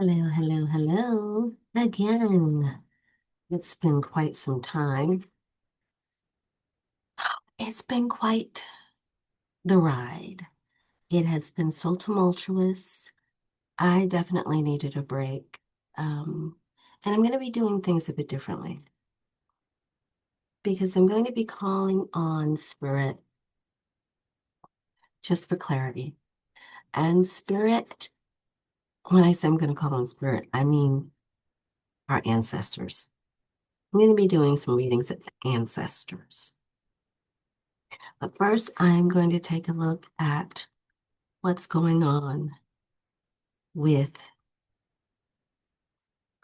Hello, hello, hello. Again, it's been quite some time. It's been quite the ride. It has been so tumultuous. I definitely needed a break. And I'm going to be doing things a bit differently because I'm going to be calling on spirit just for clarity. And spirit, when I say I'm going to call on spirit, I mean our ancestors. I'm going to be doing some readings of ancestors. But first, I'm going to take a look at what's going on with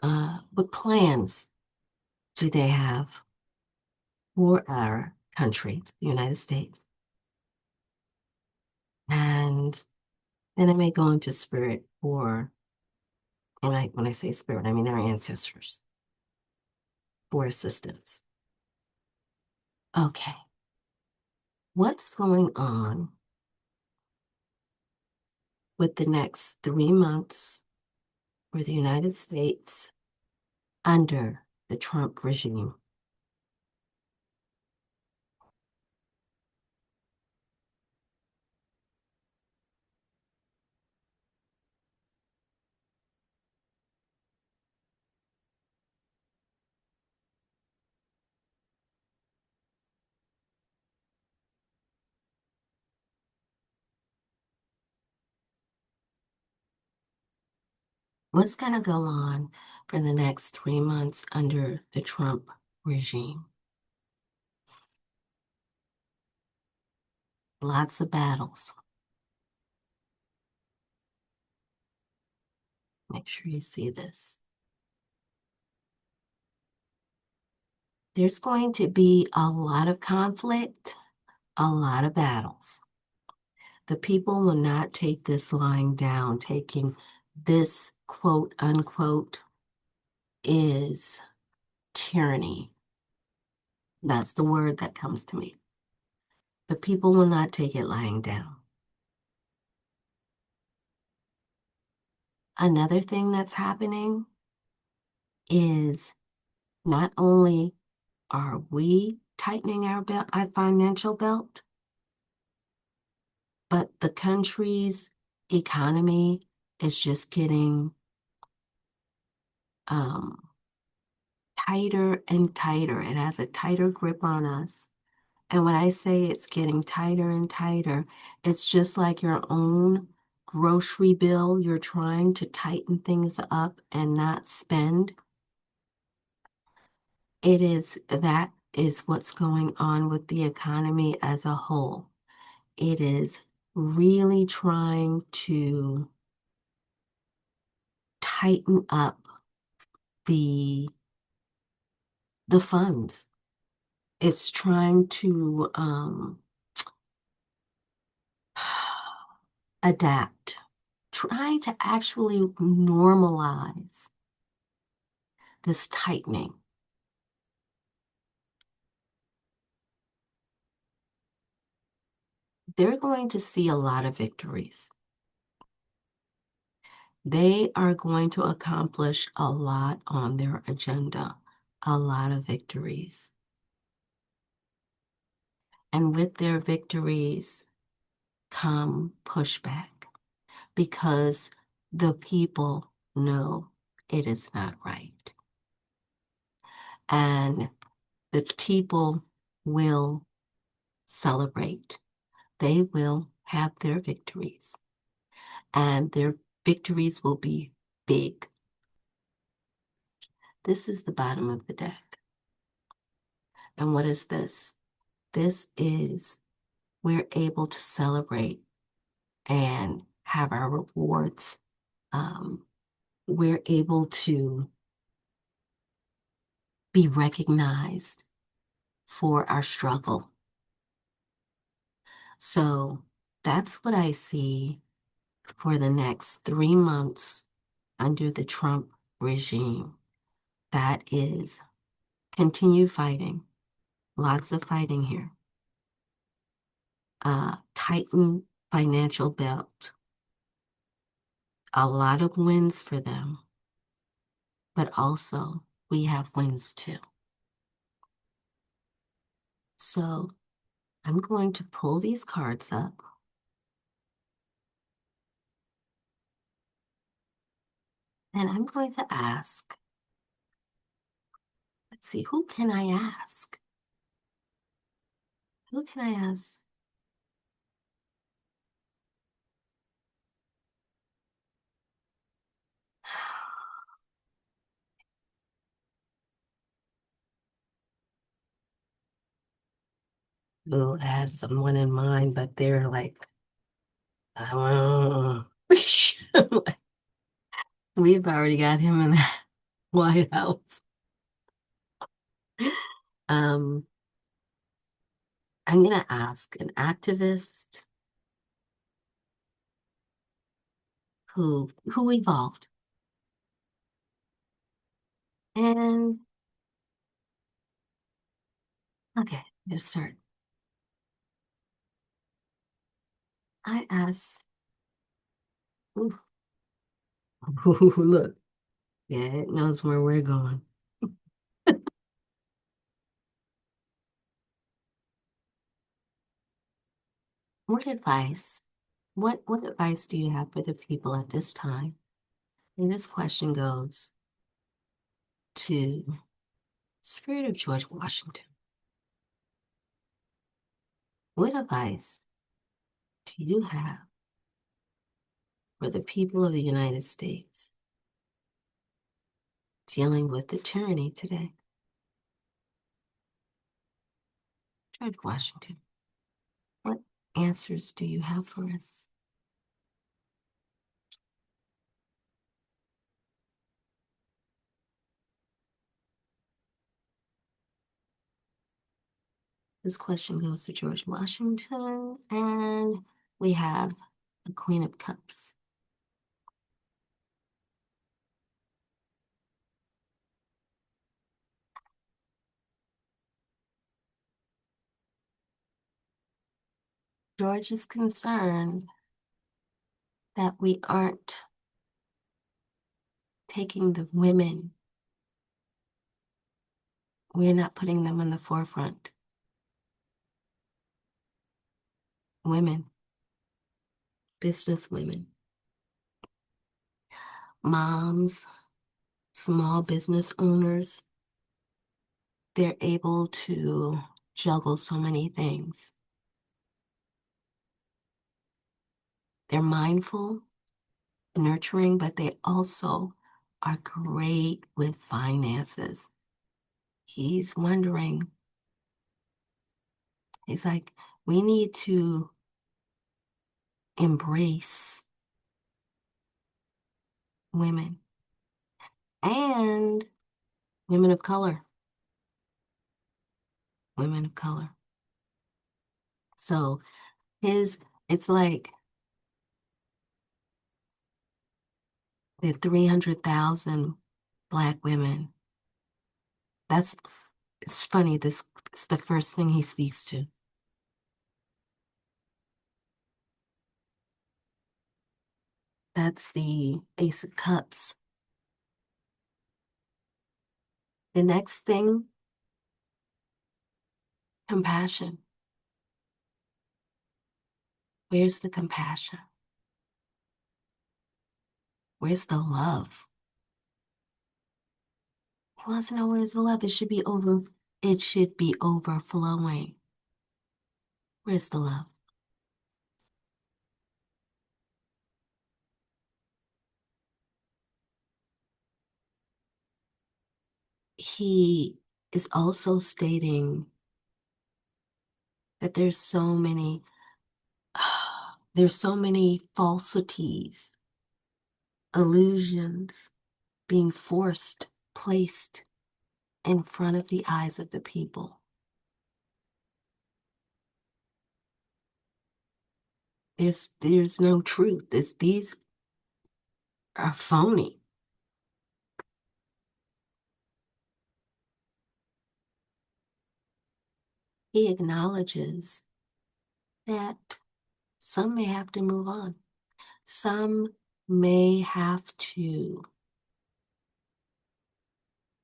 what plans do they have for our country, the United States. And then I may go into spirit for, and when I say spirit, I mean our ancestors for assistance. Okay, what's going on with the next 3 months for the United States under the Trump regime? What's going to go on for the next 3 months under the Trump regime? Lots of battles. Make sure you see this. There's going to be a lot of conflict, a lot of battles. The people will not take this lying down, taking this quote unquote is tyranny. That's the word that comes to me. The people will not take it lying down. Another thing that's happening is not only are we tightening our belt, our financial belt, but the country's economy is just getting um, tighter and tighter. It has a tighter grip on us. And when I say it's getting tighter and tighter, it's just like your own grocery bill. You're trying to tighten things up and not spend. That is what's going on with the economy as a whole. It is really trying to tighten up the the funds. It's trying to adapt, trying to actually normalize this tightening. They're going to see a lot of victories. They are going to accomplish a lot on their agenda, a lot of victories. And with their victories come pushback because the people know it is not right. And the people will celebrate. They will have their victories, and their victories will be big. This is the bottom of the deck. And what is this? This is we're able to celebrate and have our rewards. We're able to be recognized for our struggle. So that's what I see for the next 3 months under the Trump regime. That is continue fighting, lots of fighting here. Tighten financial belt, a lot of wins for them. but also we have wins too. So I'm going to pull these cards up. And I'm going to ask, let's see, who can I ask? Who can I ask? Oh, I have someone in mind, but they're like, I don't know. We've already got him in the White House. Um, I'm gonna ask an activist who evolved. And okay, let's start. I asked, ooh, look, yeah, it knows where we're going. What advice, what advice do you have for the people at this time? And this question goes to Spirit of George Washington. What advice do you have for the people of the United States dealing with the tyranny today? George Washington, what answers do you have for us? This question goes to George Washington, and we have the Queen of Cups. George is concerned that we aren't taking the women, we're not putting them in the forefront. Women, business women, moms, small business owners, they're able to juggle so many things. They're mindful, nurturing, but they also are great with finances. He's wondering, he's like, we need to embrace women and women of color, women of color. So his, it's like the 300,000 Black women. That's, it's funny, this is the first thing he speaks to. That's the Ace of Cups. The next thing, compassion. Where's the compassion? Where's the love? He wants to know where's the love. It should be overflowing. Where's the love? He is also stating that there's so many falsities, illusions being placed in front of the eyes of the people. There's no truth. These are phony. He acknowledges that some may have to move on. Some may have to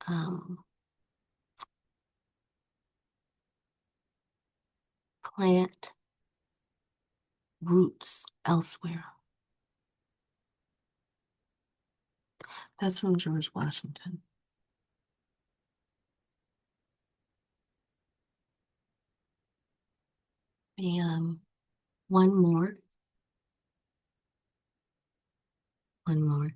um, plant roots elsewhere. That's from George Washington. And one more, one more.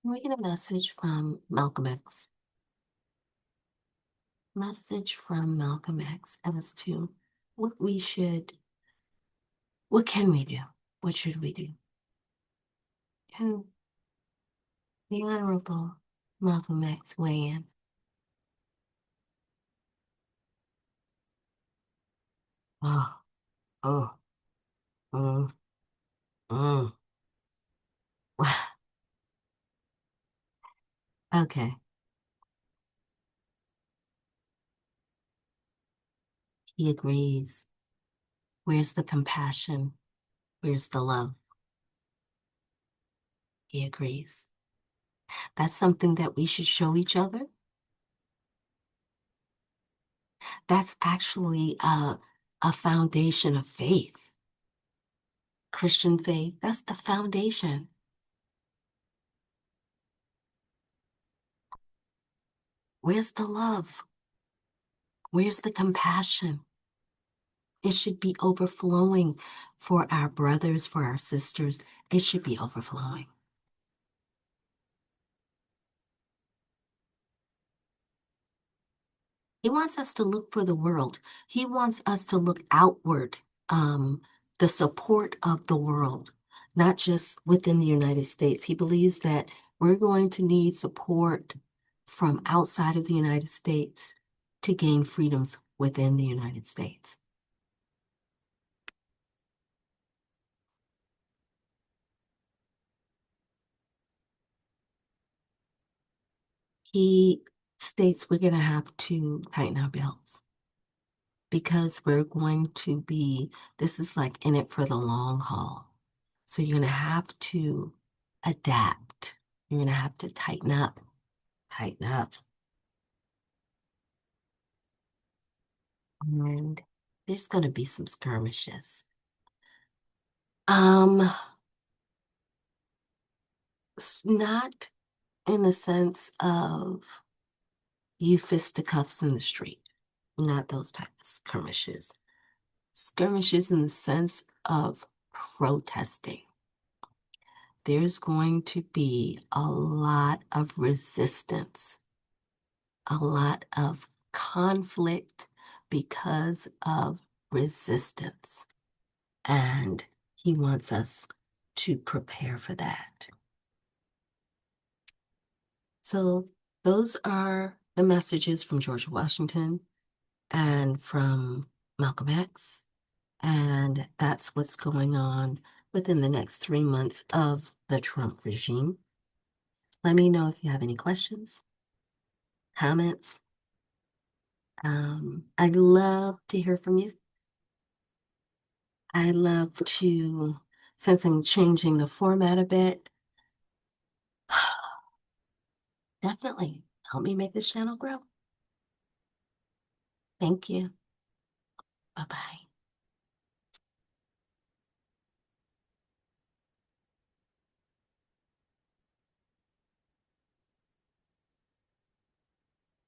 We get a message from Malcolm X. Message from Malcolm X as to what we should, what can we do? What should we do? Can the Honorable Malcolm X weigh in? Oh, oh, mm, mm. Okay, he agrees. Where's the compassion? Where's the love? He agrees. That's something that we should show each other. That's actually a foundation of faith, Christian faith. That's the foundation. Where's the love? Where's the compassion? It should be overflowing for our brothers, for our sisters. It should be overflowing. He wants us to look for the world. He wants us to look outward, the support of the world, not just within the United States. He believes that we're going to need support from outside of the United States to gain freedoms within the United States. He states we're going to have to tighten our belts because we're going to be, this is like in it for the long haul. So you're going to have to adapt. You're going to have to tighten up, tighten up. And there's going to be some skirmishes. Um, not in the sense of you fisticuffs in the street, not those type of skirmishes. Skirmishes in the sense of protesting. There's going to be a lot of resistance, a lot of conflict because of resistance. And he wants us to prepare for that. So, those are the messages from George Washington and from Malcolm X. And that's what's going on within the next 3 months of the Trump regime. Let me know if you have any questions, comments. I'd love to hear from you. I love to, since I'm changing the format a bit, definitely help me make this channel grow. Thank you. Bye bye.